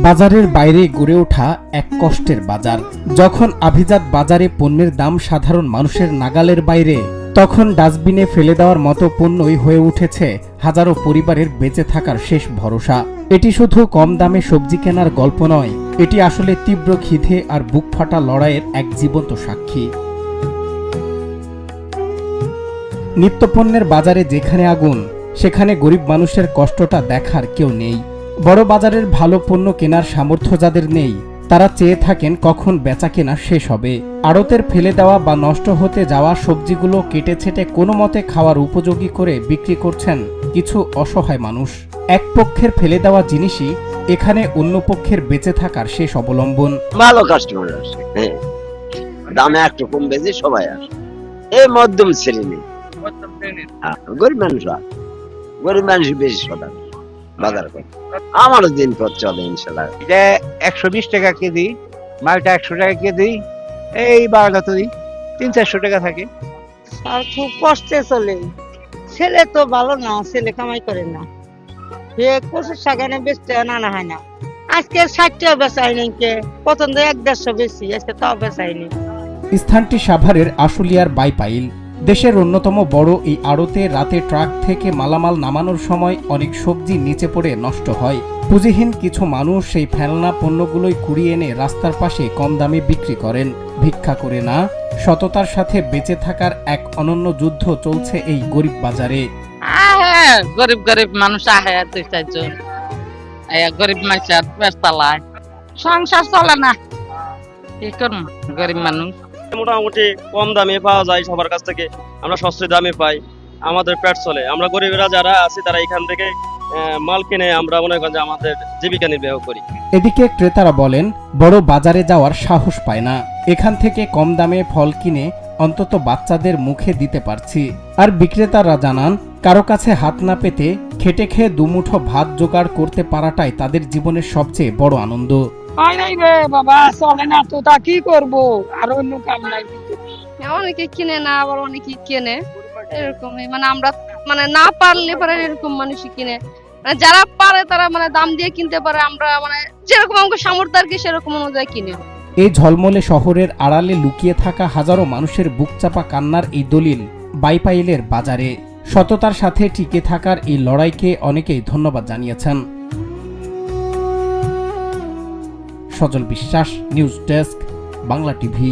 বাজারের বাইরে গড়ে ওঠা এক কষ্টের বাজার। যখন আভিজাত বাজারে পণ্যের দাম সাধারণ মানুষের নাগালের বাইরে, তখন ডাস্টবিনে ফেলে দেওয়ার মতো পণ্যই হয়ে উঠেছে হাজারো পরিবারের বেঁচে থাকার শেষ ভরসা। এটি শুধু কম দামে সবজি কেনার গল্প নয়, এটি আসলে তীব্র খিদে আর বুক ফাটা লড়াইয়ের এক জীবন্ত সাক্ষী। নিত্যপণ্যের বাজারে যেখানে আগুন, সেখানে গরিব মানুষের কষ্টটা দেখার কেউ নেই। বড় বাজারের ভালো পণ্য কেনার সামর্থ্য যাদের নেই, তারা চেয়ে থাকেন কখন বেচা কেনা শেষ হবে। আড়তের ফেলে দেওয়া বা নষ্ট হতে যাওয়া সবজিগুলো কেটে ছেটে কোনো মতে খাওয়ার উপযোগী করে বিক্রি করছেন কিছু অসহায় মানুষ। এক পক্ষের ফেলে দেওয়া জিনিসই এখানে অন্য পক্ষের বেঁচে থাকার শেষ অবলম্বন। ভালো কাস্টমার আসে, দামে একটু কম বেশি সবাই আসে। এই মধ্যম শ্রেণী, গরিব মানুষ, গরিব মানুষ বেশি সদা বাজার করে। আমার দিন পথ চলে ইনশাল্লাহ। 120 টাকা কেজি, মালটা 100 টাকা কেজি, এই বারোটা তৈরি 300-400 টাকা থাকে। আর খুব কষ্টে চলে। ছেলে তো ভালো না, ছেলে কামাই করে না, সে কচুর শাক এনে বেচতে আনা হয় না। আজকে 60 টাকা বেচাইনি, কে প্রথম 100-150 বেশি, আজকে তাও বেচাইনি। স্থানটি সাভারের আশুলিয়ার বাইপাইল। দেশের অন্যতম বড় এই আড়তে রাতে ট্রাক থেকে মালামাল নামানোর সময় অনেক সবজি নিচে পড়ে নষ্ট হয়। পুঁজিহীন কিছু মানুষ সেই ফেলনা পণ্যগুলোই কুড়িয়ে এনে রাস্তার পাশে কম দামে বিক্রি করেন। ভিক্ষা করে না, সততার সাথে বেঁচে থাকার এক অনন্য যুদ্ধ চলছে এই গরিব বাজারে। গরিব গরিব মানুষ আহে 2-4 জন, গরিব মানুষের পেট চালায়, সংসার চলে না, কি করব? গরিব মানুষ মোটামুটি কম দামে পাওয়া যায়, সবার কাছ থেকে আমরা সস্তা দামে পাই, আমাদের পেট চলে। আমরা গরিবরা যারা আছি তারা এখান থেকে মাল কিনে আমরা মনে করেন যে আমাদের জীবিকা নির্বাহ করি। এদিকে ক্রেতারা বলেন বড় বাজারে যাওয়ার সাহস পায় না, এখান থেকে কম দামে ফল কিনে অন্তত বাচ্চাদের মুখে দিতে পারছি। আর বিক্রেতারা জানান কারো কাছে হাত না পেতে খেটে খেয়ে দুমুঠো ভাত জোগাড় করতে পারাটাই তাদের জীবনের সবচেয়ে বড় আনন্দ। নাই রে বাবা, চলে না তো, তা কি করবো, আর অন্য কাম নাই। অনেকে কিনে না, আবার অনেকে কেনে, এরকমই মানে আমরা মানে না পারলে পরে এরকম মানুষই কিনে, মানে যারা পারে তারা মানে দাম দিয়ে কিনতে পারে, আমরা মানে যেরকম আমাদের সামর্থ্য আর কি সেরকম অনুযায়ী কিনে। এই ঝলমলে শহরের আড়ালে লুকিয়ে থাকা হাজারো মানুষের বুকচাপা কান্নার এই দলিল বাইপাইলের বাজারে। সততার সাথে টিকে থাকার এই লড়াইকে অনেকেই ধন্যবাদ জানিয়েছেন। সজল বিশ্বাস, নিউজ ডেস্ক, বাংলা টিভি।